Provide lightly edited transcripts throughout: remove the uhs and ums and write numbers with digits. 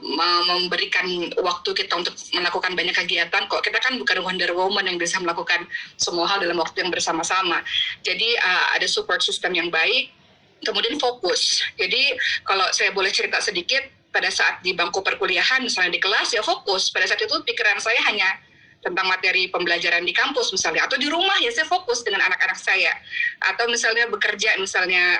memberikan waktu kita untuk melakukan banyak kegiatan. Kok kita kan bukan Wonder Woman yang bisa melakukan semua hal dalam waktu yang bersama-sama. Jadi ada support system yang baik, kemudian fokus. Jadi kalau saya boleh cerita sedikit, pada saat di bangku perkuliahan, misalnya di kelas, ya fokus. Pada saat itu pikiran saya hanya tentang materi pembelajaran di kampus misalnya, atau di rumah ya saya fokus dengan anak-anak saya, atau misalnya bekerja misalnya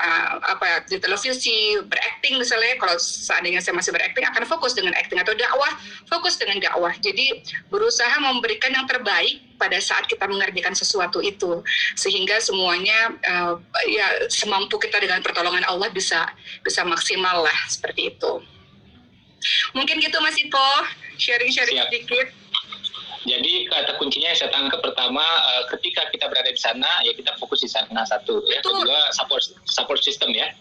di televisi, berakting misalnya, kalau seandainya saya masih berakting akan fokus dengan acting, atau dakwah, fokus dengan dakwah. Jadi berusaha memberikan yang terbaik pada saat kita mengerjakan sesuatu itu, sehingga semuanya ya semampu kita dengan pertolongan Allah bisa maksimal lah, seperti itu. Mungkin gitu Mas Ito, sharing-sharing sedikit. Jadi kata kuncinya yang saya tangkap pertama, ketika kita berada di sana, ya kita fokus di sana satu. Ya. Kedua, support system ya.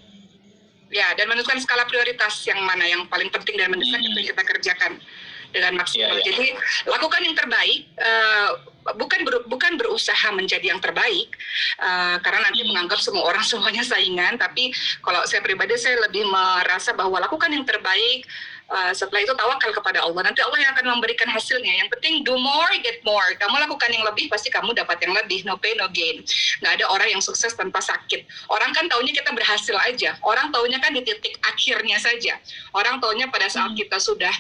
Ya, dan menentukan skala prioritas yang mana yang paling penting dan mendesak itu yang kita kerjakan dengan maksimal. Jadi lakukan yang terbaik, bukan berusaha menjadi yang terbaik, karena nanti menganggap semua orang semuanya saingan. Tapi kalau saya pribadi, saya lebih merasa bahwa lakukan yang terbaik. Setelah itu tawakal kepada Allah. Nanti Allah yang akan memberikan hasilnya. Yang penting do more, get more. Kamu lakukan yang lebih, pasti kamu dapat yang lebih. No pain, no gain. Nggak ada orang yang sukses tanpa sakit. Orang kan taunya kita berhasil aja. Orang taunya kan di titik akhirnya saja. Orang taunya pada saat kita sudah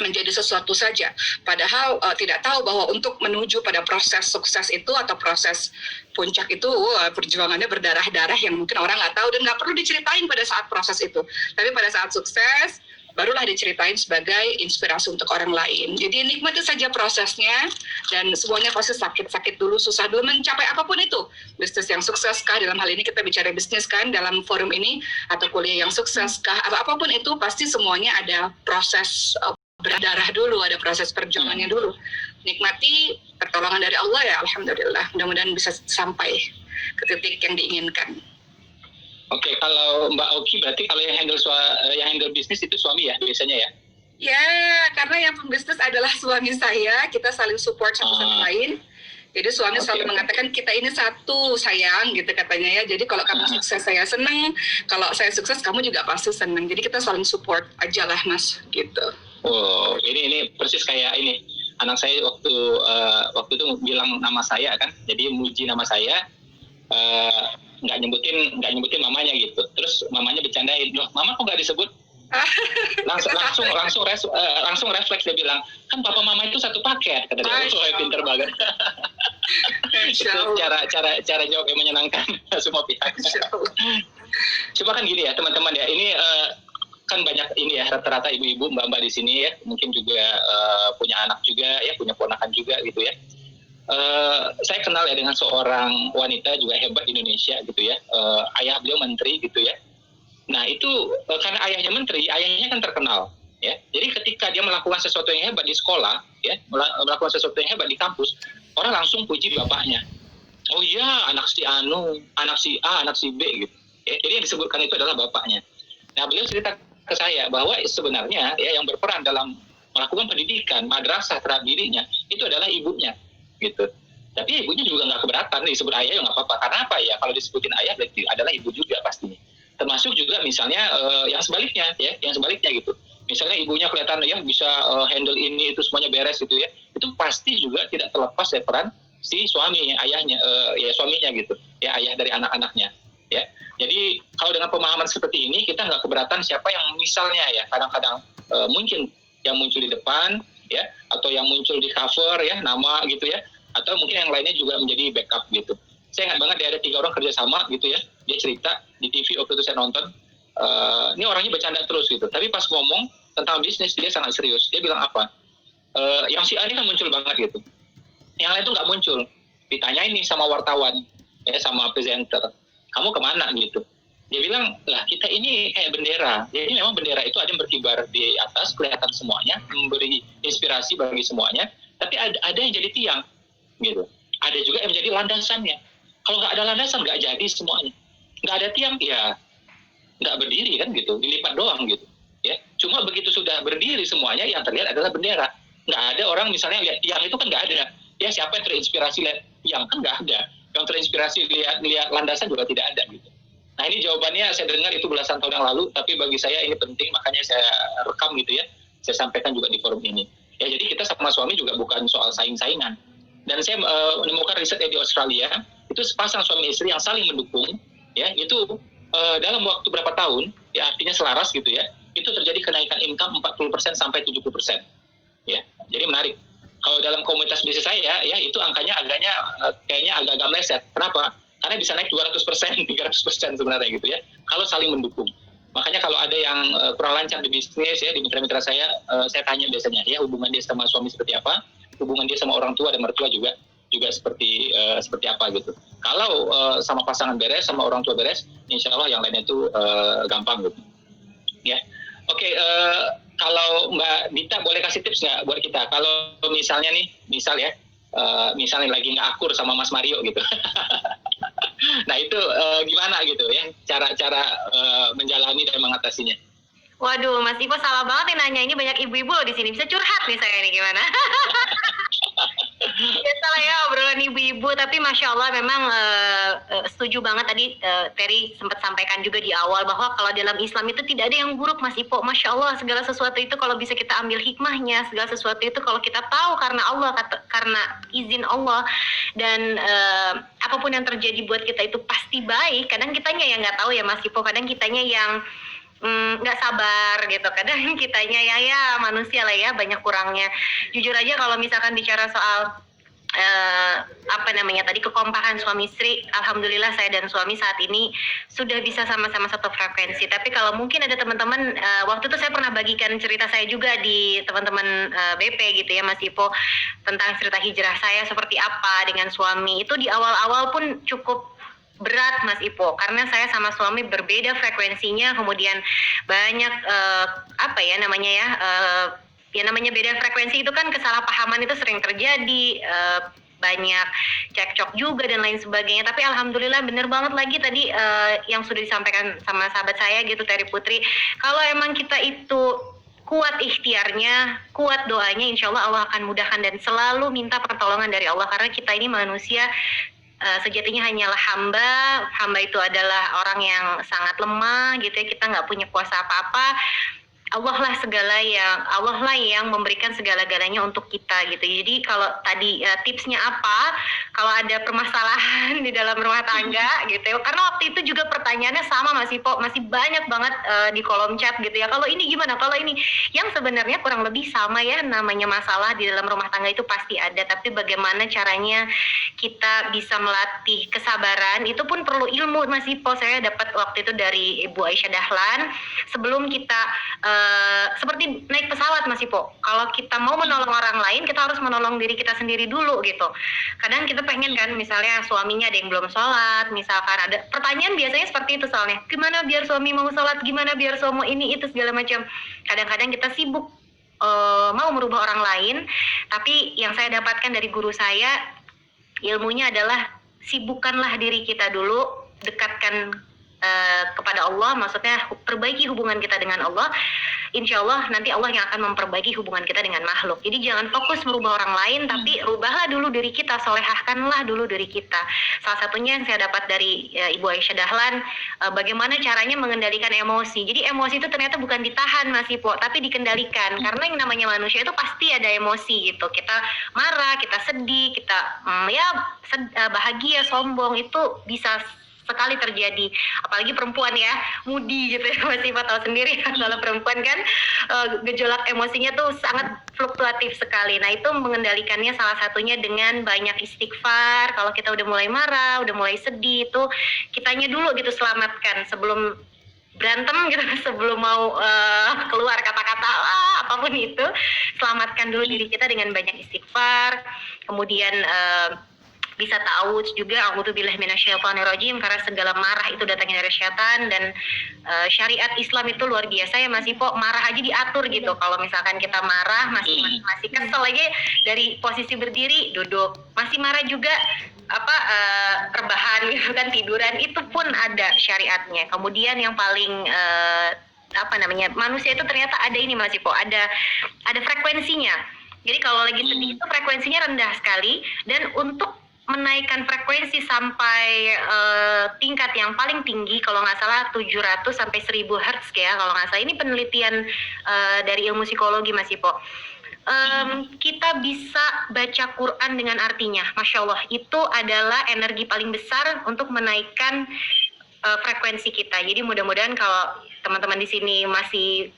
menjadi sesuatu saja. Padahal tidak tahu bahwa untuk menuju pada proses sukses itu atau proses puncak itu, perjuangannya berdarah-darah yang mungkin orang nggak tahu dan nggak perlu diceritain pada saat proses itu. Tapi pada saat sukses, barulah diceritain sebagai inspirasi untuk orang lain. Jadi nikmati saja prosesnya, dan semuanya pasti sakit dulu, susah dulu mencapai apapun itu. Bisnis yang sukses kah, dalam hal ini kita bicara bisnis kan dalam forum ini, atau kuliah yang sukses kah, apapun itu pasti semuanya ada proses berdarah dulu, ada proses perjuangannya dulu. Nikmati pertolongan dari Allah ya, alhamdulillah. Mudah-mudahan bisa sampai ke titik yang diinginkan. Oke, kalau Mbak Oki berarti kalau yang handle bisnis itu suami ya biasanya ya? Ya, karena yang pembisnis adalah suami saya, kita saling support satu sama lain. Jadi suami selalu mengatakan kita ini satu sayang gitu katanya ya. Jadi kalau kamu sukses saya senang, kalau saya sukses kamu juga pasti senang. Jadi kita saling support aja lah Mas gitu. Oh, ini persis kayak ini. Anak saya waktu itu bilang nama saya kan, jadi muji nama saya. Nggak nyebutin mamanya gitu. Terus mamanya bercandain, loh mama kok nggak disebut? langsung refleks dia bilang, kan papa mama itu satu paket, kata dia. Pinter banget. Itu cara jawab yang menyenangkan semua pihak. Cuma kan gini ya teman-teman ya, ini kan banyak ini ya, rata-rata ibu-ibu mbak-mbak di sini ya, mungkin juga punya anak juga ya, punya ponakan juga gitu ya. Saya kenal ya dengan seorang wanita juga hebat di Indonesia gitu ya, ayah beliau menteri gitu ya. Nah itu karena ayahnya menteri, ayahnya kan terkenal ya. Jadi ketika dia melakukan sesuatu yang hebat di sekolah ya, melakukan sesuatu yang hebat di kampus, orang langsung puji bapaknya. Oh iya, anak si Anu, anak si A, anak si B gitu ya. Jadi yang disebutkan itu adalah bapaknya. Nah beliau cerita ke saya bahwa sebenarnya ya yang berperan dalam melakukan pendidikan madrasah terhadap dirinya itu adalah ibunya gitu. Tapi ibunya juga nggak keberatan disebut ayah ya nggak apa-apa. Karena apa ya, kalau disebutin ayah berarti adalah ibu juga pastinya. Termasuk juga misalnya yang sebaliknya ya, yang sebaliknya gitu. Misalnya ibunya kelihatan yang bisa handle ini itu semuanya beres gitu ya. Itu pasti juga tidak terlepas dari peran si suami, ayahnya, ya suaminya gitu. Ya ayah dari anak-anaknya. Ya. Jadi kalau dengan pemahaman seperti ini kita nggak keberatan siapa yang misalnya ya kadang-kadang mungkin yang muncul di depan ya, atau yang muncul di cover ya nama gitu ya, atau mungkin yang lainnya juga menjadi backup gitu. Saya ingat banget ada 3 orang kerja sama gitu ya, dia cerita di TV waktu itu saya nonton, ini orangnya bercanda terus gitu, tapi pas ngomong tentang bisnis dia sangat serius. Dia bilang apa, yang si A ini kan muncul banget gitu, yang lain tuh nggak muncul. Ditanyain nih sama wartawan ya, sama presenter, kamu kemana gitu. Dia bilang, lah kita ini kayak bendera. Jadi memang bendera itu ada yang berkibar di atas, kelihatan semuanya, memberi inspirasi bagi semuanya. Tapi ada yang jadi tiang, gitu. Ada juga yang menjadi landasannya. Kalau nggak ada landasan, nggak jadi semuanya. Nggak ada tiang, ya nggak berdiri kan gitu, dilipat doang gitu. Ya, cuma begitu sudah berdiri semuanya, yang terlihat adalah bendera. Nggak ada orang misalnya lihat tiang itu kan nggak ada. Ya siapa yang terinspirasi lihat tiang kan nggak ada. Yang terinspirasi lihat landasan juga tidak ada gitu. Nah ini jawabannya saya dengar itu belasan tahun yang lalu, tapi bagi saya ini penting, makanya saya rekam gitu ya. saya sampaikan juga di forum ini. Ya, jadi kita sama suami juga bukan soal saing-saingan. Dan saya menemukan riset di Australia, itu sepasang suami istri yang saling mendukung, ya itu dalam waktu berapa tahun, ya artinya selaras gitu ya, itu terjadi kenaikan income 40% sampai 70%. Ya, jadi menarik. Kalau dalam komunitas bisnis saya, ya itu angkanya kayaknya agak meleset. Kenapa? Karena bisa naik 200%, 300% sebenarnya gitu ya, kalau saling mendukung. Makanya kalau ada yang kurang lancar di bisnis ya, di mitra-mitra saya tanya biasanya, ya hubungan dia sama suami seperti apa, hubungan dia sama orang tua dan mertua juga seperti apa gitu. Kalau sama pasangan beres, sama orang tua beres, insya Allah yang lainnya itu gampang gitu. Ya, oke. Kalau Mbak Dita boleh kasih tips nggak buat kita? Kalau misalnya nih, misalnya lagi nggak akur sama Mas Mario gitu. Nah itu gimana gitu ya cara menjalani dan mengatasinya? Waduh, Mas Ipo salah banget nih nanya, ini banyak ibu-ibu loh di sini, bisa curhat nih saya nih gimana? Biasalah ya obrolan ibu-ibu, tapi Masya Allah memang setuju banget tadi Terry sempat sampaikan juga di awal bahwa kalau dalam Islam itu tidak ada yang buruk Mas Ipo. Masya Allah segala sesuatu itu kalau bisa kita ambil hikmahnya, segala sesuatu itu kalau kita tahu karena Allah, karena izin Allah, dan apapun yang terjadi buat kita itu pasti baik. Kadang kitanya yang nggak tahu ya Mas Ipo, kadang kitanya yang nggak sabar gitu, kadang kitanya ya manusia lah ya, banyak kurangnya. Jujur aja kalau misalkan bicara soal tadi kekompakan suami istri, alhamdulillah saya dan suami saat ini sudah bisa sama-sama satu frekuensi. Tapi kalau mungkin ada teman-teman, waktu itu saya pernah bagikan cerita saya juga di teman-teman BP gitu ya Mas Ipo, tentang cerita hijrah saya seperti apa dengan suami. Itu di awal-awal pun cukup berat Mas Ipo, karena saya sama suami berbeda frekuensinya, kemudian banyak namanya beda frekuensi itu kan kesalahpahaman itu sering terjadi, banyak cekcok juga dan lain sebagainya. Tapi alhamdulillah bener banget lagi tadi yang sudah disampaikan sama sahabat saya gitu Terry Putri, kalau emang kita itu kuat ikhtiarnya, kuat doanya, insya Allah akan mudahkan, dan selalu minta pertolongan dari Allah, karena kita ini manusia sejatinya hanyalah hamba itu adalah orang yang sangat lemah gitu ya, kita nggak punya kuasa apa-apa. Allah lah yang memberikan segala-galanya untuk kita gitu. Jadi kalau tadi tipsnya apa, kalau ada permasalahan di dalam rumah tangga gitu ya, karena waktu itu juga pertanyaannya sama Mas Ipo, masih banyak banget di kolom chat gitu ya, kalau ini gimana, kalau ini, yang sebenarnya kurang lebih sama ya, namanya masalah di dalam rumah tangga itu pasti ada, tapi bagaimana caranya kita bisa melatih kesabaran, itu pun perlu ilmu Mas Ipo. Saya dapat waktu itu dari Ibu Aisyah Dahlan, sebelum kita seperti naik pesawat Mas Ipo, kalau kita mau menolong orang lain, kita harus menolong diri kita sendiri dulu gitu. Kadang kita pengen kan, misalnya suaminya ada yang belum sholat, misalkan ada pertanyaan biasanya seperti itu soalnya, gimana biar suami mau sholat, gimana biar suami ini itu segala macam. Kadang-kadang kita sibuk mau merubah orang lain, tapi yang saya dapatkan dari guru saya, ilmunya adalah sibukkanlah diri kita dulu, dekatkan kepada Allah, maksudnya perbaiki hubungan kita dengan Allah. Insya Allah nanti Allah yang akan memperbaiki hubungan kita dengan makhluk. Jadi jangan fokus merubah orang lain, tapi rubahlah dulu diri kita, solehahkanlah dulu diri kita. Salah satunya yang saya dapat dari Ibu Aisyah Dahlan, bagaimana caranya mengendalikan emosi. Jadi emosi itu ternyata bukan ditahan Mas Ipo, tapi dikendalikan. Karena yang namanya manusia itu pasti ada emosi gitu. Kita marah, kita sedih, kita bahagia, sombong, itu bisa sekali terjadi, apalagi perempuan ya, moody gitu ya, Mas Ipa tahu sendiri kalau perempuan kan gejolak emosinya tuh sangat fluktuatif sekali. Nah itu mengendalikannya salah satunya dengan banyak istighfar. Kalau kita udah mulai marah, udah mulai sedih, itu kitanya dulu gitu selamatkan sebelum berantem gitu, sebelum mau keluar kata-kata apapun itu, selamatkan dulu diri kita dengan banyak istighfar. Kemudian bisa tahu juga a'udzubillahi minasyaitonirrajim, karena segala marah itu datangnya dari syaitan. Dan syariat Islam itu luar biasa ya Mas Ipo, marah aja diatur gitu. Kalau misalkan kita marah masih kesel lagi, dari posisi berdiri duduk, masih marah juga rebahan gitu kan, tiduran, itu pun ada syariatnya. Kemudian yang paling manusia itu ternyata ada ini Mas Ipo, ada frekuensinya. Jadi kalau lagi sedih itu frekuensinya rendah sekali, dan untuk menaikkan frekuensi sampai tingkat yang paling tinggi, kalau nggak salah 700 sampai 1000 Hz ya, kalau nggak salah. Ini penelitian dari ilmu psikologi Mas Ipo. Kita bisa baca Quran dengan artinya, Masya Allah, itu adalah energi paling besar untuk menaikkan frekuensi kita. Jadi mudah-mudahan kalau teman-teman di sini masih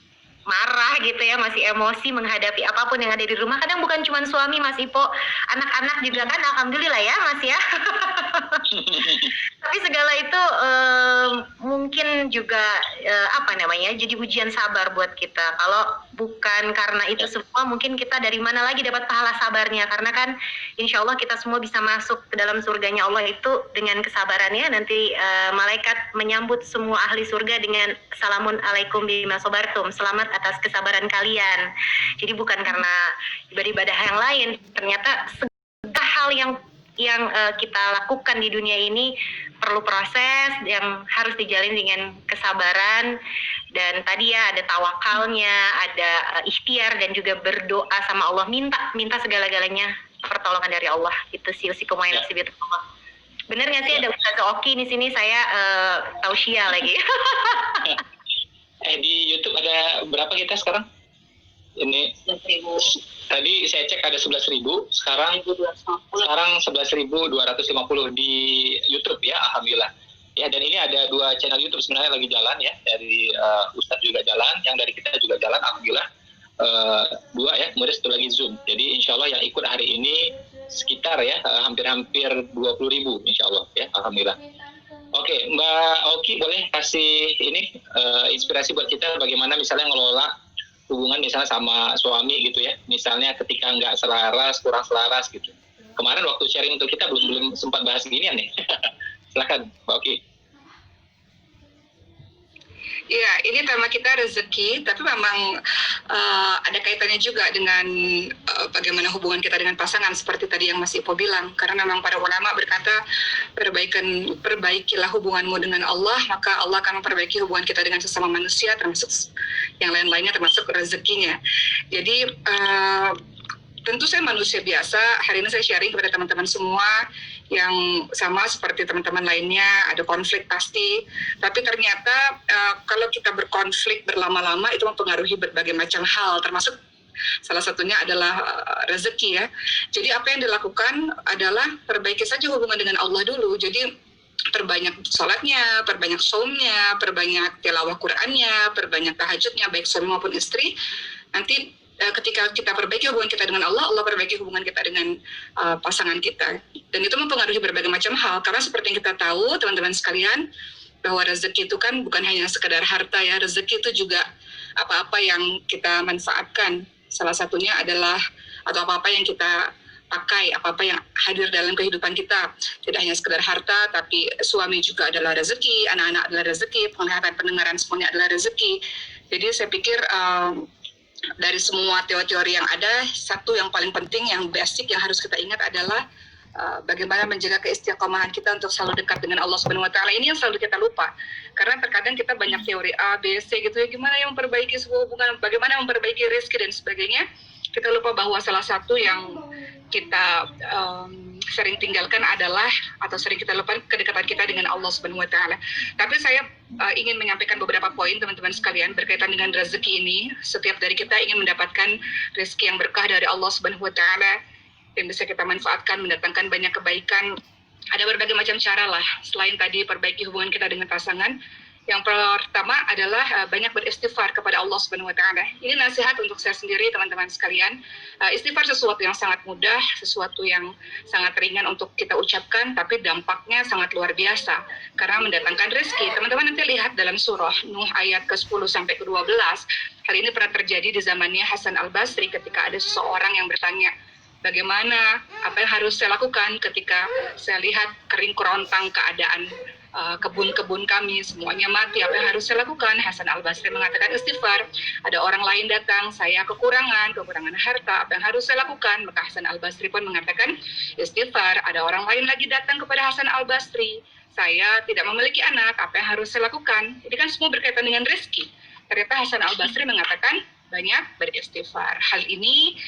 marah gitu ya, masih emosi menghadapi apapun yang ada di rumah, kadang bukan cuma suami Mas Ipo, anak-anak juga kan, alhamdulillah ya Mas ya. Tapi segala itu mungkin juga jadi ujian sabar buat kita. Kalau bukan karena itu semua, mungkin kita dari mana lagi dapat pahala sabarnya, karena kan insya Allah kita semua bisa masuk ke dalam surganya Allah itu dengan kesabarannya. Nanti malaikat menyambut semua ahli surga dengan salamun alaikum bima sabartum, selamat atas kesabaran kalian. Jadi bukan karena ibadah-ibadah yang lain, ternyata segala hal yang kita lakukan di dunia ini perlu proses yang harus dijalin dengan kesabaran. Dan tadi ya ada tawakalnya, ada ikhtiar, dan juga berdoa sama Allah, minta segala-galanya pertolongan dari Allah. Itu sih usikumaya nasibit Allah. Bener nggak sih ada Ustaz Oki di sini? Saya tausiah lagi. Di YouTube ada berapa kita sekarang? Ini 11.000. Tadi saya cek ada 11.000, sekarang 11.250 di YouTube ya, alhamdulillah. Ya, dan ini ada 2 channel YouTube sebenarnya lagi jalan ya, dari Ustadz juga jalan, yang dari kita juga jalan, alhamdulillah. 2 ya, kemudian 1 lagi Zoom. Jadi insya Allah yang ikut hari ini sekitar ya hampir 20.000 insya Allah ya, alhamdulillah. Oke, Mbak Oki boleh kasih ini inspirasi buat kita bagaimana misalnya ngelola hubungan misalnya sama suami gitu ya, misalnya ketika nggak selaras, kurang selaras gitu. Kemarin waktu sharing untuk kita belum sempat bahas ginian nih. Silakan Mbak Oki. Iya, ini tema kita rezeki, tapi memang ada kaitannya juga dengan bagaimana hubungan kita dengan pasangan, seperti tadi yang Mas Ipo bilang. Karena memang para ulama berkata, perbaikilah hubunganmu dengan Allah, maka Allah akan memperbaiki hubungan kita dengan sesama manusia, termasuk yang lain-lainnya, termasuk rezekinya. Jadi tentu saya manusia biasa. Hari ini saya sharing kepada teman-teman semua yang sama seperti teman-teman lainnya, ada konflik pasti. Tapi ternyata kalau kita berkonflik berlama-lama itu mempengaruhi berbagai macam hal, termasuk salah satunya adalah rezeki ya. Jadi apa yang dilakukan adalah perbaiki saja hubungan dengan Allah dulu. Jadi perbanyak sholatnya, perbanyak saumnya, perbanyak tilawah Qur'annya, perbanyak tahajudnya, baik suami maupun istri. Nanti ketika kita perbaiki hubungan kita dengan Allah, Allah perbaiki hubungan kita dengan pasangan kita. Dan itu mempengaruhi berbagai macam hal. Karena seperti yang kita tahu, teman-teman sekalian, bahwa rezeki itu kan bukan hanya sekedar harta ya. Rezeki itu juga apa-apa yang kita manfaatkan. Salah satunya adalah, atau apa-apa yang kita pakai, apa-apa yang hadir dalam kehidupan kita. Tidak hanya sekedar harta, tapi suami juga adalah rezeki, anak-anak adalah rezeki, penglihatan, pendengaran, semuanya adalah rezeki. Jadi saya pikir dari semua teori-teori yang ada, satu yang paling penting, yang basic yang harus kita ingat adalah bagaimana menjaga keistiqomahan kita untuk selalu dekat dengan Allah Subhanahu wa taala. Ini yang selalu kita lupa. Karena terkadang kita banyak teori A, B, C gitu ya, gimana yang memperbaiki sebuah hubungan, bagaimana memperbaiki rezeki dan sebagainya. Kita lupa bahwa salah satu yang kita sering tinggalkan adalah, atau sering kita lupa, kedekatan kita dengan Allah Subhanahu wa taala. Tapi saya ingin menyampaikan beberapa poin teman-teman sekalian berkaitan dengan rezeki ini. Setiap dari kita ingin mendapatkan rezeki yang berkah dari Allah Subhanahu wa taala yang bisa kita manfaatkan, mendatangkan banyak kebaikan. Ada berbagai macam cara lah selain tadi perbaiki hubungan kita dengan pasangan. Yang pertama adalah banyak beristighfar kepada Allah Subhanahu wa taala. Ini nasihat untuk saya sendiri, teman-teman sekalian. Istighfar sesuatu yang sangat mudah, sesuatu yang sangat ringan untuk kita ucapkan, tapi dampaknya sangat luar biasa karena mendatangkan rezeki. Teman-teman nanti lihat dalam surah Nuh ayat ke-10 sampai ke-12. Hal ini pernah terjadi di zamannya Hasan Al-Basri ketika ada seseorang yang bertanya, bagaimana, apa yang harus saya lakukan ketika saya lihat kering kerontang keadaan kebun-kebun kami, semuanya mati, apa yang harus saya lakukan? Hasan Al-Basri mengatakan istighfar. Ada orang lain datang, saya kekurangan harta, apa yang harus saya lakukan? Maka Hasan Al-Basri pun mengatakan istighfar. Ada orang lain lagi datang kepada Hasan Al-Basri, saya tidak memiliki anak, apa yang harus saya lakukan? Jadi kan semua berkaitan dengan rezeki. Ternyata Hasan Al-Basri mengatakan banyak beristighfar. Hal ini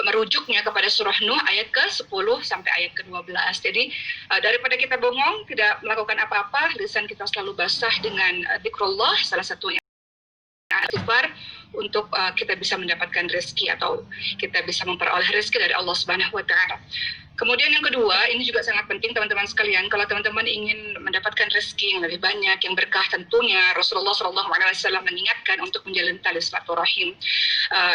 merujuknya kepada surah Nuh ayat ke-10 sampai ayat ke-12. Jadi daripada kita bengong, tidak melakukan apa-apa, lisan kita selalu basah dengan zikrullah, salah satunya istighfar, untuk kita bisa mendapatkan rezeki atau kita bisa memperoleh rezeki dari Allah Subhanahu wa taala. Kemudian yang kedua, ini juga sangat penting teman-teman sekalian, kalau teman-teman ingin mendapatkan rezeki yang lebih banyak, yang berkah, tentunya Rasulullah SAW mengingatkan untuk menjalin tali silaturahim.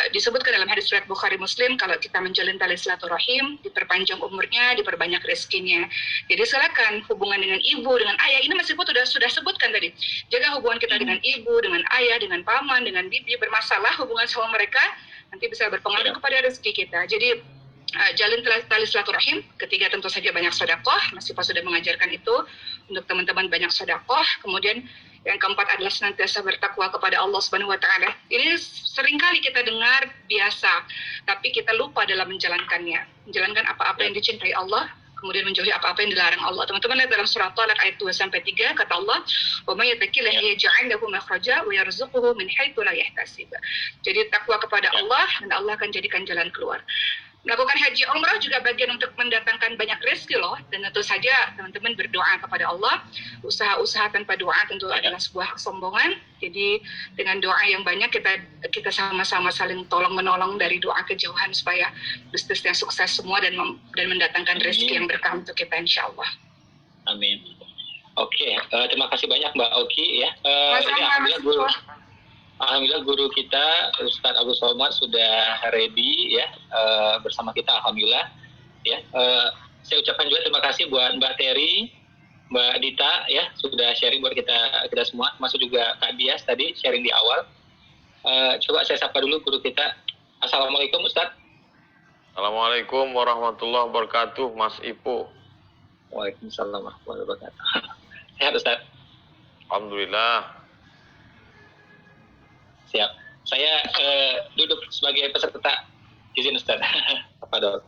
Disebutkan dalam hadis riwayat Bukhari Muslim, kalau kita menjalin tali silaturahim, diperpanjang umurnya, diperbanyak rezekinya. Jadi silakan hubungan dengan ibu, dengan ayah, ini meskipun sudah sebutkan tadi, jaga hubungan kita dengan ibu, dengan ayah, dengan paman, dengan bibi, bermasalah hubungan sama mereka, nanti bisa berpengaruh kepada rezeki kita. Jadi jalin tali silaturahim. Ketiga, tentu saja banyak sedekah. Mas Ipa sudah mengajarkan itu untuk teman-teman, banyak sedekah. Kemudian yang keempat adalah senantiasa bertakwa kepada Allah Subhanahu wa taala. Ini seringkali kita dengar biasa, tapi kita lupa dalam menjalankannya. Menjalankan apa-apa yang dicintai Allah, kemudian menjauhi apa-apa yang dilarang Allah. Teman-teman lihat dalam surah Talaq ayat 2 sampai 3, kata Allah, "Wa may yattaqillaha yaj'al lahu makhraja wa yarzuquhu min haitsu la yahtasib." Jadi takwa kepada Allah, dan Allah akan jadikan jalan keluar. Melakukan haji umrah juga bagian untuk mendatangkan banyak rezeki loh, dan tentu saja teman-teman berdoa kepada Allah. Usaha-usaha tanpa doa tentu adalah sebuah kesombongan. Jadi dengan doa yang banyak kita sama-sama saling tolong menolong dari doa kejauhan supaya bisnisnya sukses semua dan mendatangkan rezeki yang berkah untuk kita, insya Allah. Amin. Oke, terima kasih banyak Mbak Oki ya. Alhamdulillah guru kita Ustadz Abdul Somad sudah ready ya bersama kita, alhamdulillah ya. Saya ucapkan juga terima kasih buat Mbak Terry, Mbak Dita ya, sudah sharing buat kita semua, masuk juga Kak Dias tadi sharing di awal. Coba saya sapa dulu guru kita. Assalamualaikum Ustadz. Assalamualaikum warahmatullahi wabarakatuh, Mas Ipo. Waalaikumsalam warahmatullahi wabarakatuh. Sehat Ustadz? Alhamdulillah. Siap. Saya duduk sebagai peserta. Izin Ustaz. Apa dong?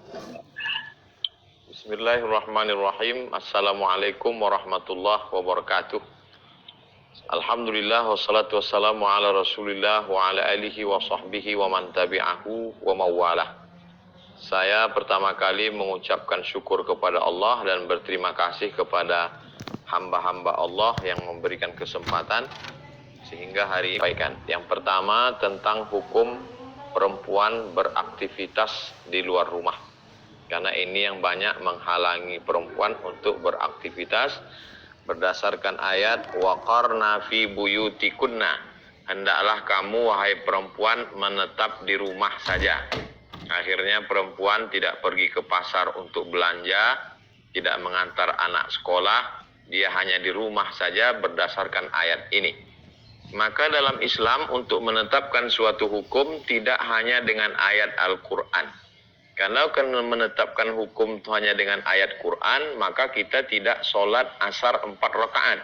Bismillahirrahmanirrahim. Assalamualaikum warahmatullahi wabarakatuh. Alhamdulillah wassalatu wassalamu ala Rasulillah wa ala alihi wa sahbihi wa man tabi'ahu wa mawalah. Saya pertama kali mengucapkan syukur kepada Allah dan berterima kasih kepada hamba-hamba Allah yang memberikan kesempatan sehingga hari ini sampaikan. Yang pertama tentang hukum perempuan beraktivitas di luar rumah. Karena ini yang banyak menghalangi perempuan untuk beraktivitas berdasarkan ayat waqarna fi buyutikunna. Hendaklah kamu wahai perempuan menetap di rumah saja. Akhirnya perempuan tidak pergi ke pasar untuk belanja, tidak mengantar anak sekolah, dia hanya di rumah saja berdasarkan ayat ini. Maka dalam Islam untuk menetapkan suatu hukum tidak hanya dengan ayat Al-Quran. Karena kalau menetapkan hukum hanya dengan ayat Quran, maka kita tidak sholat asar 4 rakaat.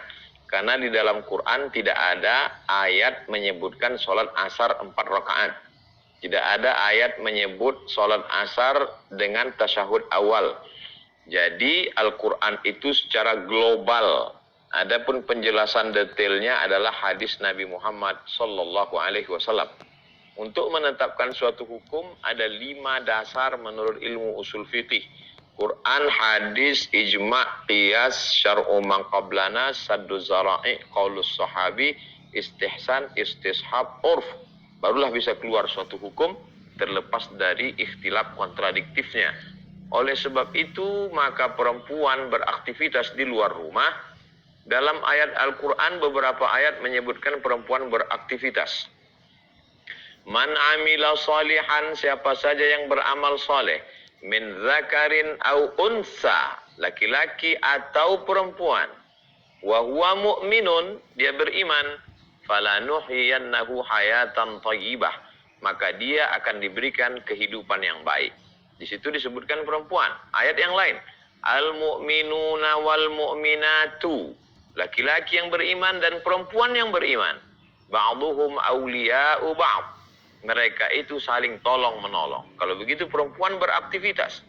Karena di dalam Quran tidak ada ayat menyebutkan sholat asar 4 rakaat. Tidak ada ayat menyebut sholat asar dengan tasyahud awal. Jadi Al-Quran itu secara global. Adapun penjelasan detailnya adalah hadis Nabi Muhammad sallallahu alaihi wasallam. Untuk menetapkan suatu hukum ada 5 dasar menurut ilmu usul fikih. Quran, hadis, ijma', qiyas, syar'u man qablana, saddu zara'i, qaulus sahabi, istihsan, istishab, urf. Barulah bisa keluar suatu hukum terlepas dari ikhtilaf kontradiktifnya. Oleh sebab itu maka perempuan beraktivitas di luar rumah. Dalam ayat Al-Quran beberapa ayat menyebutkan perempuan beraktivitas. Man amila salihan, siapa saja yang beramal saleh, min zakarin au unsa, laki-laki atau perempuan, wa huwa mu'minun, dia beriman, falanuhyiyannahu hayatan thayyibah, maka dia akan diberikan kehidupan yang baik. Di situ disebutkan perempuan. Ayat yang lain, al-mu'minuna wal mu'minatu, laki-laki yang beriman dan perempuan yang beriman. Ba'duhum awliya'u ba'd. Mereka itu saling tolong-menolong. Kalau begitu perempuan beraktivitas.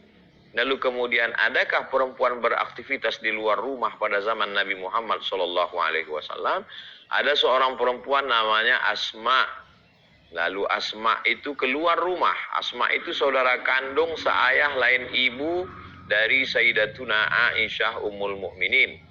Lalu kemudian adakah perempuan beraktivitas di luar rumah pada zaman Nabi Muhammad SAW? Ada seorang perempuan namanya Asma Lalu Asma itu keluar rumah. Asma itu saudara kandung seayah lain ibu dari Sayyidatuna Aisyah Ummul Mukminin.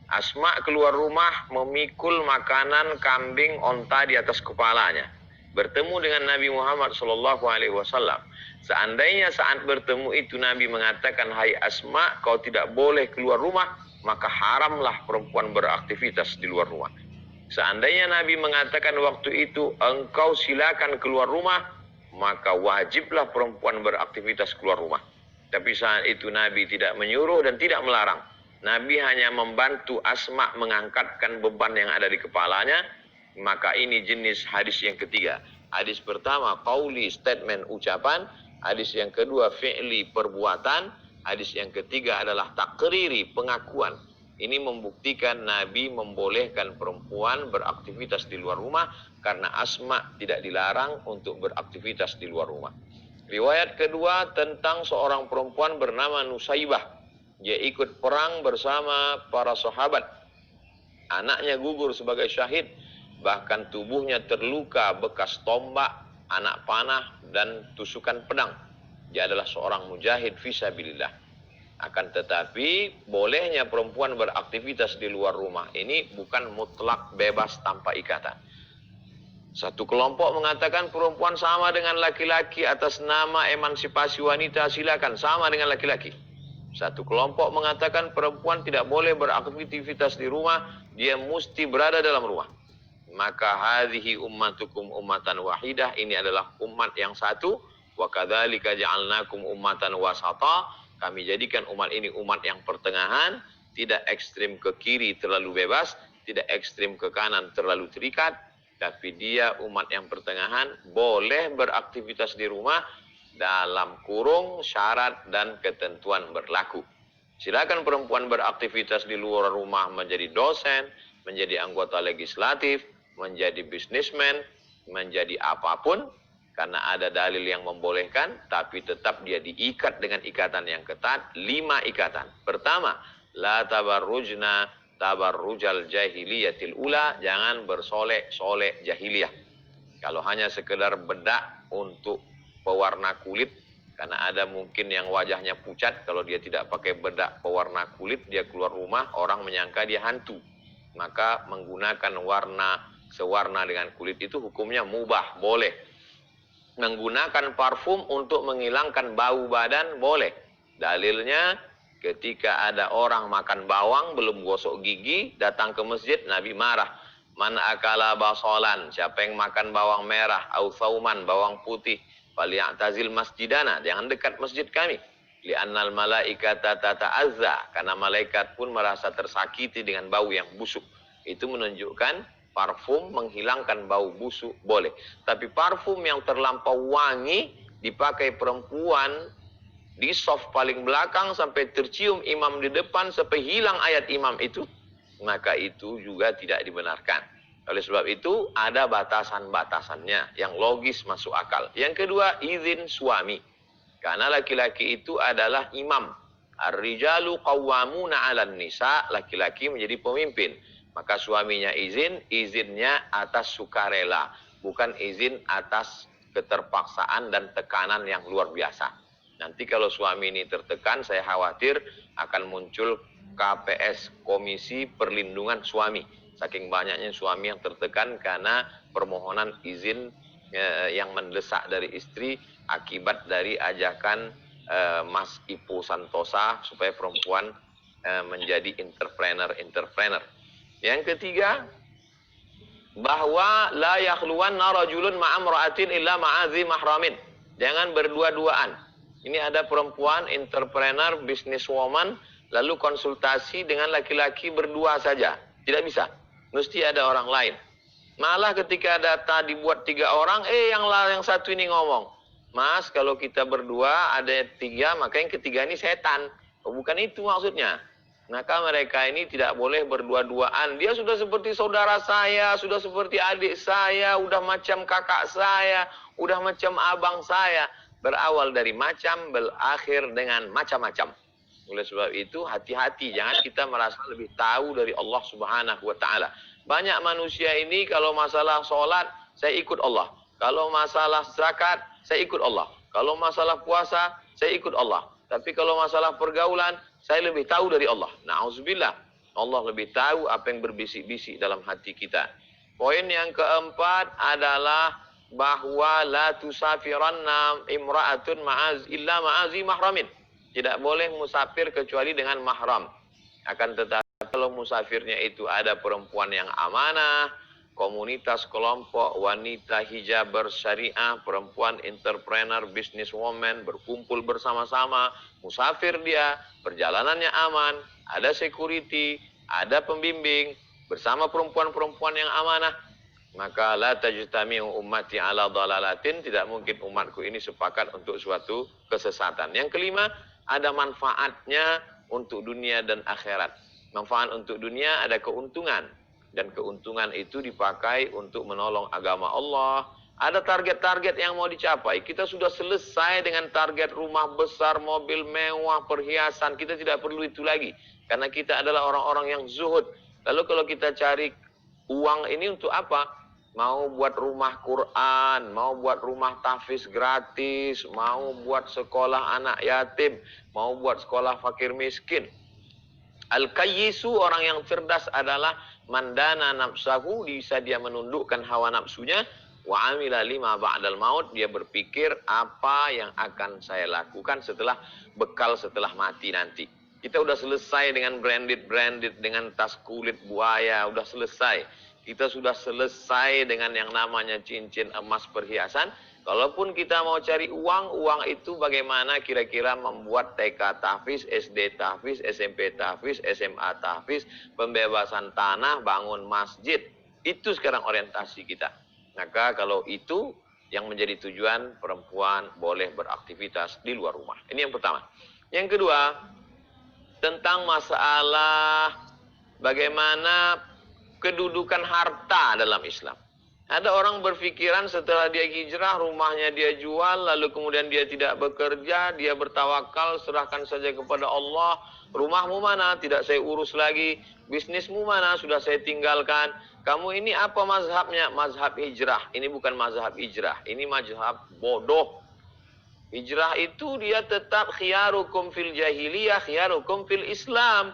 Asma keluar rumah memikul makanan kambing onta di atas kepalanya. Bertemu dengan Nabi Muhammad SAW. Seandainya saat bertemu itu Nabi mengatakan, "Hai Asma, kau tidak boleh keluar rumah," maka haramlah perempuan beraktivitas di luar rumah. Seandainya Nabi mengatakan waktu itu, "Engkau silakan keluar rumah," maka wajiblah perempuan beraktivitas keluar rumah. Tapi saat itu Nabi tidak menyuruh dan tidak melarang. Nabi hanya membantu Asma mengangkatkan beban yang ada di kepalanya. Maka ini jenis hadis yang ketiga. Hadis pertama, qauli, statement, ucapan. Hadis yang kedua, fi'li, perbuatan. Hadis yang ketiga adalah takriri, pengakuan. Ini membuktikan Nabi membolehkan perempuan beraktivitas di luar rumah karena Asma tidak dilarang untuk beraktivitas di luar rumah. Riwayat kedua tentang seorang perempuan bernama Nusaibah. Dia ikut perang bersama para sahabat. Anaknya gugur sebagai syahid, bahkan tubuhnya terluka bekas tombak, anak panah, dan tusukan pedang. Dia adalah seorang mujahid fisabilillah. Akan tetapi bolehnya perempuan beraktivitas di luar rumah ini bukan mutlak bebas tanpa ikatan. Satu kelompok mengatakan perempuan sama dengan laki-laki atas nama emansipasi wanita, silakan sama dengan laki-laki. Satu kelompok mengatakan perempuan tidak boleh beraktivitas di rumah, dia mesti berada dalam rumah. Maka hadhihi ummatukum ummatan wahidah, ini adalah umat yang satu. Wa kadzalika ja'alnakum ummatan wasata. Kami jadikan umat ini umat yang pertengahan, tidak ekstrim ke kiri terlalu bebas, tidak ekstrim ke kanan terlalu terikat, tapi dia umat yang pertengahan, boleh beraktivitas di rumah dalam kurung syarat dan ketentuan berlaku. Silakan perempuan beraktivitas di luar rumah menjadi dosen, menjadi anggota legislatif, menjadi bisnismen, menjadi apapun, karena ada dalil yang membolehkan, tapi tetap dia diikat dengan ikatan yang ketat, 5 ikatan. Pertama, la tabarrujna tabarrujal jahiliyatil ula, jangan bersolek-solek jahiliyah. Kalau hanya sekedar bedak untuk pewarna kulit, karena ada mungkin yang wajahnya pucat, kalau dia tidak pakai bedak pewarna kulit, dia keluar rumah, orang menyangka dia hantu. Maka menggunakan warna sewarna dengan kulit itu hukumnya mubah, boleh. Menggunakan parfum untuk menghilangkan bau badan boleh. Dalilnya ketika ada orang makan bawang belum gosok gigi datang ke masjid, Nabi marah. Man akala basolan, siapa yang makan bawang merah, au sauman, bawang putih, falyatazil masjidana, jangan dekat masjid kami. Li'annal malaikata tata'azza, karena malaikat pun merasa tersakiti dengan bau yang busuk. Itu menunjukkan parfum menghilangkan bau busuk boleh. Tapi parfum yang terlampau wangi dipakai perempuan di soft paling belakang sampai tercium imam di depan sampai hilang ayat imam itu, maka itu juga tidak dibenarkan. Oleh sebab itu ada batasan-batasannya yang logis masuk akal. Yang kedua, izin suami. Karena laki-laki itu adalah imam. Ar-rijalu qawwamuna 'alan nisa, laki-laki menjadi pemimpin. Maka suaminya izinnya atas sukarela, bukan izin atas keterpaksaan dan tekanan yang luar biasa. Nanti kalau suami ini tertekan, saya khawatir akan muncul KPS, Komisi Perlindungan Suami. Saking banyaknya suami yang tertekan karena permohonan izin yang mendesak dari istri akibat dari ajakan Mas Ipo Santosa supaya perempuan menjadi entrepreneur. Yang ketiga, bahwa la yakhluwanna rajulun ma'amra'atin illa ma'azi mahramin. Jangan berdua-duaan. Ini ada perempuan, entrepreneur, businesswoman, lalu konsultasi dengan laki-laki berdua saja. Tidak bisa. Mesti ada orang lain. Malah ketika data dibuat 3 orang, yang satu ini ngomong, "Mas, kalau kita berdua ada 3, maka yang ketiga ini setan." Oh, bukan itu maksudnya. Maka mereka ini tidak boleh berdua-duaan. Dia sudah seperti saudara saya, sudah seperti adik saya, udah macam kakak saya, udah macam abang saya. Berawal dari macam, berakhir dengan macam-macam. Oleh sebab itu hati-hati, jangan kita merasa lebih tahu dari Allah Subhanahu wa taala. Banyak manusia ini kalau masalah sholat, saya ikut Allah. Kalau masalah zakat, saya ikut Allah. Kalau masalah puasa, saya ikut Allah. Tapi kalau masalah pergaulan, saya lebih tahu dari Allah. Na'udzubillah. Allah lebih tahu apa yang berbisik-bisik dalam hati kita. Poin yang keempat adalah bahwa la tusafiranna imra'atun illa ma'azi mahramin. Tidak boleh musafir kecuali dengan mahram. Akan tetapi kalau musafirnya itu ada perempuan yang amanah, komunitas kelompok wanita hijab bersyariah, perempuan entrepreneur, businesswoman, berkumpul bersama-sama, musafir dia, perjalanannya aman, ada security, ada pembimbing, bersama perempuan-perempuan yang amanah, maka la tajtami'u ummati ala dhalalatin, tidak mungkin umatku ini sepakat untuk suatu kesesatan. Yang kelima, ada manfaatnya untuk dunia dan akhirat. Manfaat untuk dunia ada keuntungan. Dan keuntungan itu dipakai untuk menolong agama Allah. Ada target-target yang mau dicapai. Kita sudah selesai dengan target rumah besar, mobil mewah, perhiasan. Kita tidak perlu itu lagi. Karena kita adalah orang-orang yang zuhud. Lalu kalau kita cari uang ini untuk apa? Mau buat rumah Quran, mau buat rumah tahfiz gratis, mau buat sekolah anak yatim, mau buat sekolah fakir miskin. Al-Qayyisu, orang yang cerdas adalah mandana nafsahu, bisa dia menundukkan hawa nafsunya, wa amila lima ba'dal maut, dia berpikir apa yang akan saya lakukan setelah bekal setelah mati nanti. Kita udah selesai dengan branded dengan tas kulit buaya, udah selesai. Kita sudah selesai dengan yang namanya cincin emas perhiasan. Kalaupun kita mau cari uang itu bagaimana kira-kira membuat TK tahfiz, SD tahfiz, SMP tahfiz, SMA tahfiz, pembebasan tanah, bangun masjid. Itu sekarang orientasi kita. Maka kalau itu yang menjadi tujuan, perempuan boleh beraktivitas di luar rumah. Ini yang pertama. Yang kedua, tentang masalah bagaimana kedudukan harta dalam Islam. Ada orang berpikiran setelah dia hijrah, rumahnya dia jual, lalu kemudian dia tidak bekerja, dia bertawakal, serahkan saja kepada Allah. Rumahmu mana? Tidak saya urus lagi. Bisnismu mana? Sudah saya tinggalkan. Kamu ini apa mazhabnya? Mazhab hijrah. Ini bukan mazhab hijrah. Ini mazhab bodoh. Hijrah itu dia tetap khiyarukum fil jahiliyah, khiyarukum fil Islam.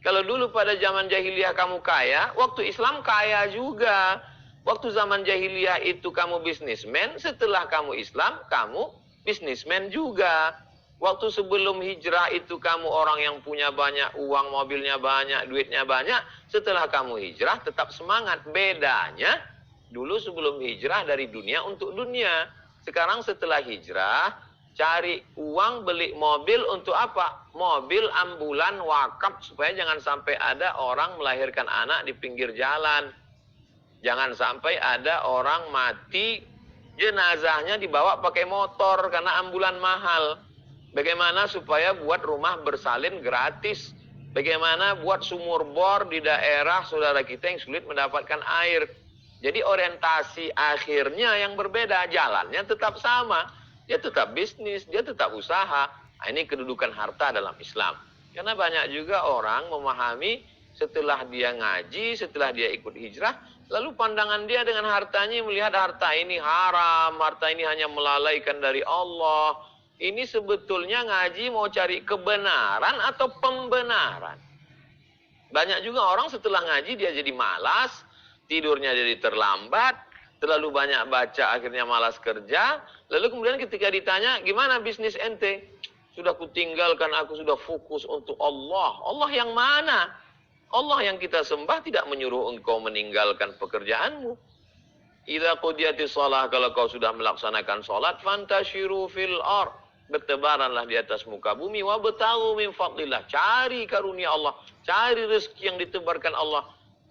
Kalau dulu pada zaman jahiliyah kamu kaya, waktu Islam kaya juga. Waktu zaman jahiliyah itu kamu bisnismen, setelah kamu Islam, kamu bisnismen juga. Waktu sebelum hijrah itu kamu orang yang punya banyak uang, mobilnya banyak, duitnya banyak. Setelah kamu hijrah tetap semangat. Bedanya, dulu sebelum hijrah dari dunia untuk dunia. Sekarang setelah hijrah, cari uang beli mobil untuk apa? Mobil ambulan wakaf supaya jangan sampai ada orang melahirkan anak di pinggir jalan. Jangan sampai ada orang mati, jenazahnya dibawa pakai motor karena ambulan mahal. Bagaimana supaya buat rumah bersalin gratis? Bagaimana buat sumur bor di daerah saudara kita yang sulit mendapatkan air? Jadi orientasi akhirnya yang berbeda, jalannya tetap sama. Dia tetap bisnis, dia tetap usaha. Nah, ini kedudukan harta dalam Islam. Karena banyak juga orang memahami setelah dia ngaji, setelah dia ikut hijrah, lalu pandangan dia dengan hartanya melihat harta ini haram, harta ini hanya melalaikan dari Allah. Ini sebetulnya ngaji mau cari kebenaran atau pembenaran. Banyak juga orang setelah ngaji dia jadi malas, tidurnya jadi terlambat, terlalu banyak baca akhirnya malas kerja. Lalu kemudian ketika ditanya, gimana bisnis ente? Sudah kutinggalkan, aku sudah fokus untuk Allah. Allah yang mana? Allah yang kita sembah tidak menyuruh engkau meninggalkan pekerjaanmu. Idza qudiyatis shalah, kalau kau sudah melaksanakan salat, fantashiru fil ard, bertebaranlah di atas muka bumi, wabtaghu min fadlillah, cari karunia Allah, cari rezeki yang ditebarkan Allah.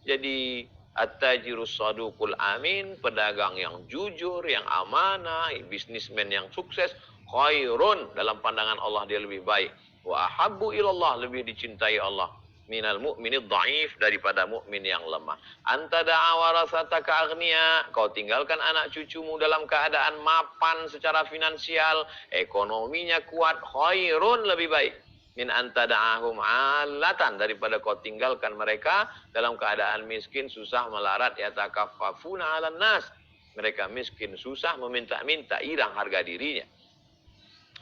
Jadi at-tajirus saduqul amin, pedagang yang jujur, yang amanah, bisnismen yang sukses, khairun, dalam pandangan Allah dia lebih baik. Wa ahabbu ilallah, lebih dicintai Allah. Minal mu'minid dhaif, daripada mukmin yang lemah. Anta da'a warasataka aghnia, kau tinggalkan anak cucumu dalam keadaan mapan secara finansial, ekonominya kuat, khairun, lebih baik. Min anta da'ahum 'alatan, daripada kau tinggalkan mereka dalam keadaan miskin, susah melarat, yatakaffafuna 'alan nas. Mereka miskin, susah, meminta-minta, hilang harga dirinya.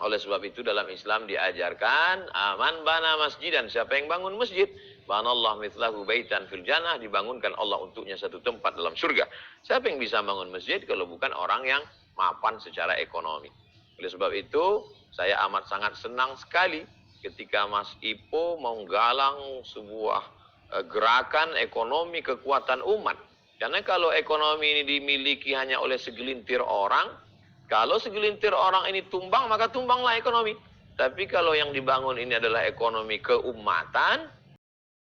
Oleh sebab itu dalam Islam diajarkan, aman bana masjidan, siapa yang bangun masjid, banallah mithlahu baitan fil jannah, dibangunkan Allah untuknya satu tempat dalam surga. Siapa yang bisa bangun masjid kalau bukan orang yang mapan secara ekonomi. Oleh sebab itu, saya amat sangat senang sekali ketika Mas Ipo menggalang sebuah gerakan ekonomi kekuatan umat. Karena kalau ekonomi ini dimiliki hanya oleh segelintir orang, kalau segelintir orang ini tumbang, maka tumbanglah ekonomi. Tapi kalau yang dibangun ini adalah ekonomi keumatan,